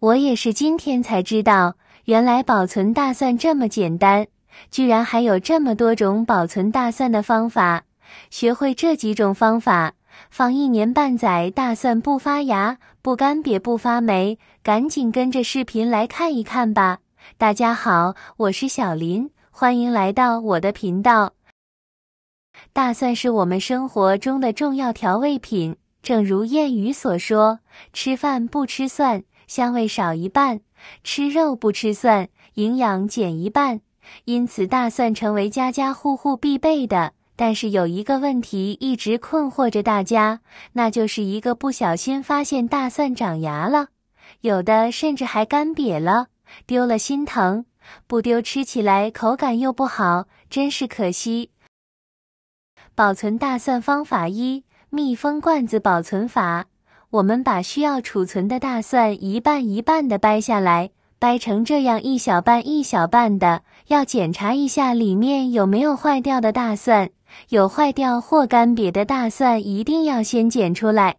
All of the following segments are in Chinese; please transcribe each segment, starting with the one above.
我也是今天才知道，原来保存大蒜这么简单，居然还有这么多种保存大蒜的方法。学会这几种方法，放1年半载，大蒜不发芽、不干瘪、不发霉，赶紧跟着视频来看一看吧。大家好，我是小林，欢迎来到我的频道。大蒜是我们生活中的重要调味品，正如谚语所说，吃饭不吃蒜，香味少一半；吃肉不吃蒜，营养减一半。因此大蒜成为家家户户必备的。但是有一个问题一直困惑着大家，那就是一个不小心发现大蒜长芽了，有的甚至还干瘪了，丢了心疼，不丢吃起来口感又不好，真是可惜。保存大蒜方法1：密封罐子保存法。我们把需要储存的大蒜一半一半的掰下来，掰成这样一小半一小半的，要检查一下里面有没有坏掉的大蒜，有坏掉或干瘪的大蒜一定要先捡出来。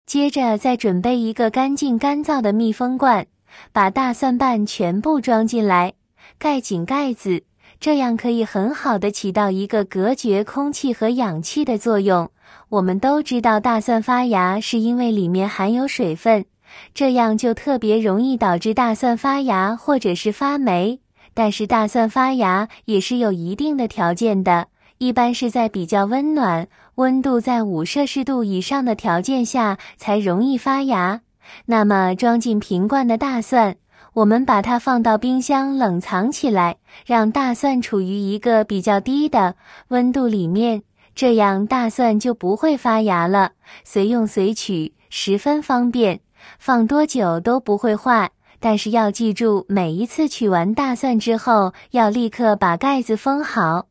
接着再准备一个干净干燥的密封罐，把大蒜瓣全部装进来，盖紧盖子，这样可以很好的起到一个隔绝空气和氧气的作用。我们都知道大蒜发芽是因为里面含有水分，这样就特别容易导致大蒜发芽或者是发霉。但是大蒜发芽也是有一定的条件的，一般是在比较温暖，温度在5°C以上的条件下才容易发芽。那么装进瓶罐的大蒜，我们把它放到冰箱冷藏起来，让大蒜处于一个比较低的温度里面，这样大蒜就不会发芽了，随用随取，十分方便，放多久都不会坏。但是要记住，每一次取完大蒜之后，要立刻把盖子封好。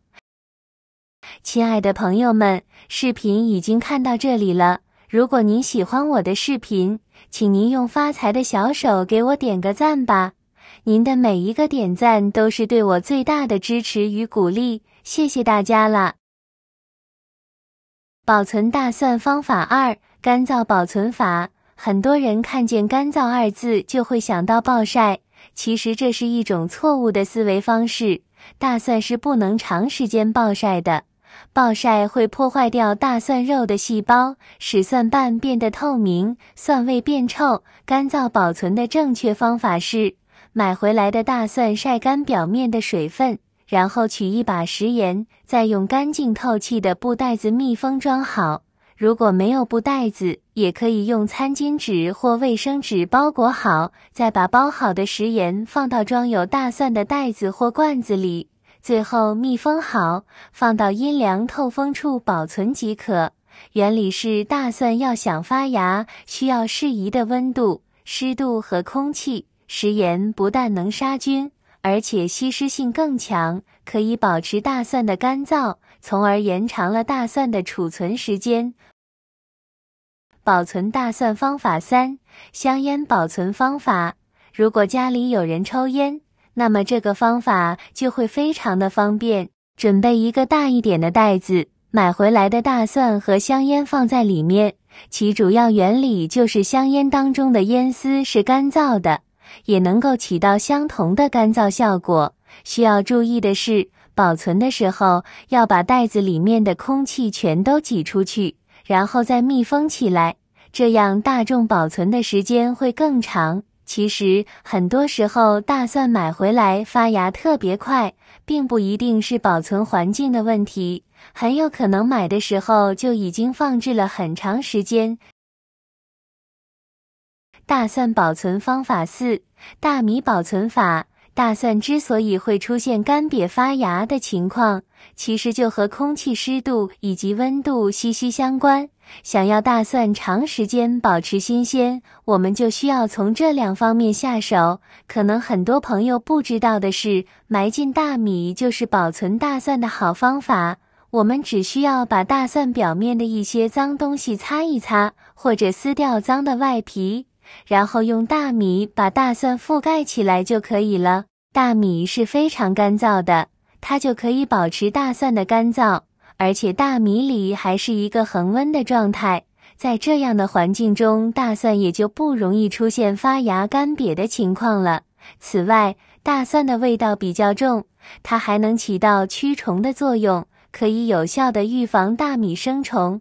亲爱的朋友们，视频已经看到这里了，如果您喜欢我的视频，请您用发财的小手给我点个赞吧。您的每一个点赞都是对我最大的支持与鼓励，谢谢大家了。保存大蒜方法2：干燥保存法。很多人看见干燥2字就会想到暴晒，其实这是一种错误的思维方式。大蒜是不能长时间暴晒的，暴晒会破坏掉大蒜肉的细胞，使蒜瓣变得透明，蒜味变臭。干燥保存的正确方法是，买回来的大蒜晒干表面的水分，然后取一把食盐，再用干净透气的布袋子密封装好。如果没有布袋子，也可以用餐巾纸或卫生纸包裹好，再把包好的食盐放到装有大蒜的袋子或罐子里，最后密封好，放到阴凉透风处保存即可。原理是，大蒜要想发芽，需要适宜的温度、湿度和空气。食盐不但能杀菌，而且吸湿性更强，可以保持大蒜的干燥，从而延长了大蒜的储存时间。保存大蒜方法3：香烟保存方法。如果家里有人抽烟，那么这个方法就会非常的方便。准备一个大一点的袋子，买回来的大蒜和香烟放在里面，其主要原理就是香烟当中的烟丝是干燥的，也能够起到相同的干燥效果。需要注意的是，保存的时候要把袋子里面的空气全都挤出去，然后再密封起来，这样大众保存的时间会更长。其实很多时候大蒜买回来发芽特别快，并不一定是保存环境的问题，很有可能买的时候就已经放置了很长时间。大蒜保存方法4：大米保存法。大蒜之所以会出现干瘪发芽的情况，其实就和空气湿度以及温度息息相关。想要大蒜长时间保持新鲜，我们就需要从这2方面下手。可能很多朋友不知道的是，埋进大米就是保存大蒜的好方法。我们只需要把大蒜表面的一些脏东西擦一擦，或者撕掉脏的外皮，然后用大米把大蒜覆盖起来就可以了。大米是非常干燥的，它就可以保持大蒜的干燥，而且大米里还是一个恒温的状态，在这样的环境中，大蒜也就不容易出现发芽干瘪的情况了。此外，大蒜的味道比较重，它还能起到驱虫的作用，可以有效地预防大米生虫。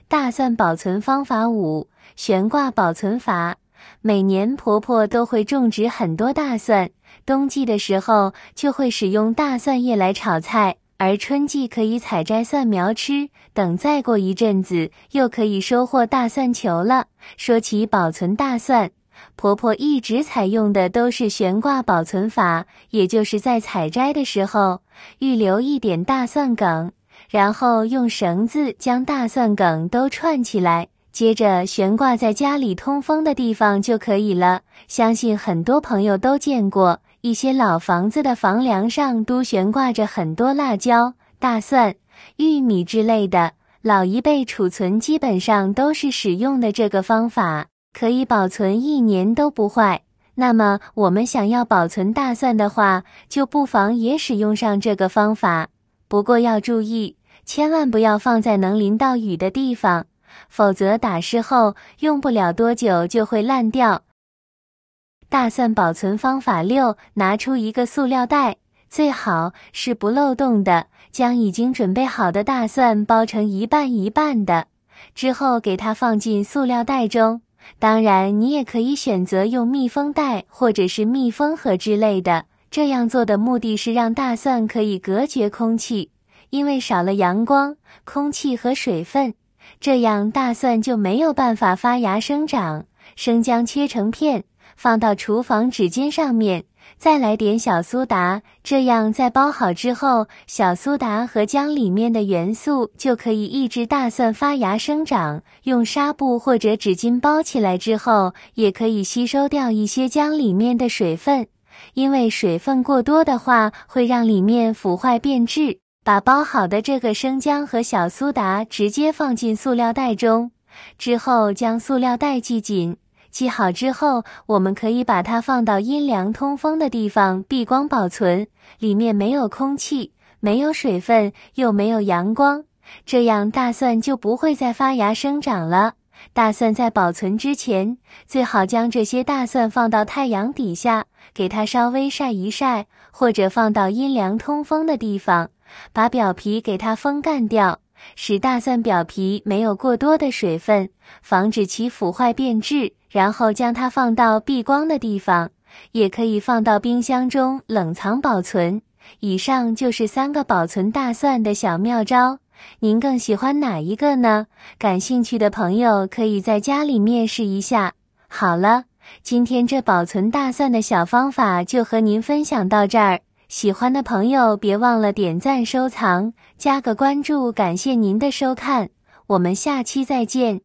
大蒜保存方法5：悬挂保存法。每年婆婆都会种植很多大蒜，冬季的时候就会使用大蒜叶来炒菜，而春季可以采摘蒜苗吃，等再过一阵子又可以收获大蒜球了。说起保存大蒜，婆婆一直采用的都是悬挂保存法，也就是在采摘的时候预留一点大蒜梗，然后用绳子将大蒜梗都串起来，接着悬挂在家里通风的地方就可以了。相信很多朋友都见过，一些老房子的房梁上都悬挂着很多辣椒、大蒜、玉米之类的，老一辈储存基本上都是使用的这个方法，可以保存1年都不坏。那么我们想要保存大蒜的话，就不妨也使用上这个方法。不过要注意，千万不要放在能淋到雨的地方，否则打湿后用不了多久就会烂掉。大蒜保存方法6：拿出一个塑料袋，最好是不漏洞的，将已经准备好的大蒜包成一半一半的，之后给它放进塑料袋中。当然，你也可以选择用密封袋或者是密封盒之类的，这样做的目的是让大蒜可以隔绝空气，因为少了阳光、空气和水分，这样大蒜就没有办法发芽生长。生姜切成片，放到厨房纸巾上面，再来点小苏打，这样在包好之后，小苏打和姜里面的元素就可以抑制大蒜发芽生长。用纱布或者纸巾包起来之后，也可以吸收掉一些姜里面的水分，因为水分过多的话，会让里面腐坏变质。把包好的这个生姜和小苏打直接放进塑料袋中，之后将塑料袋系紧。系好之后，我们可以把它放到阴凉通风的地方避光保存，里面没有空气，没有水分，又没有阳光，这样大蒜就不会再发芽生长了。大蒜在保存之前，最好将这些大蒜放到太阳底下，给它稍微晒一晒，或者放到阴凉通风的地方，把表皮给它风干掉，使大蒜表皮没有过多的水分，防止其腐坏变质，然后将它放到避光的地方，也可以放到冰箱中冷藏保存。以上就是3个保存大蒜的小妙招，您更喜欢哪一个呢？感兴趣的朋友可以在家里面试一下。好了，今天这保存大蒜的小方法就和您分享到这儿，喜欢的朋友别忘了点赞、收藏、加个关注，感谢您的收看，我们下期再见。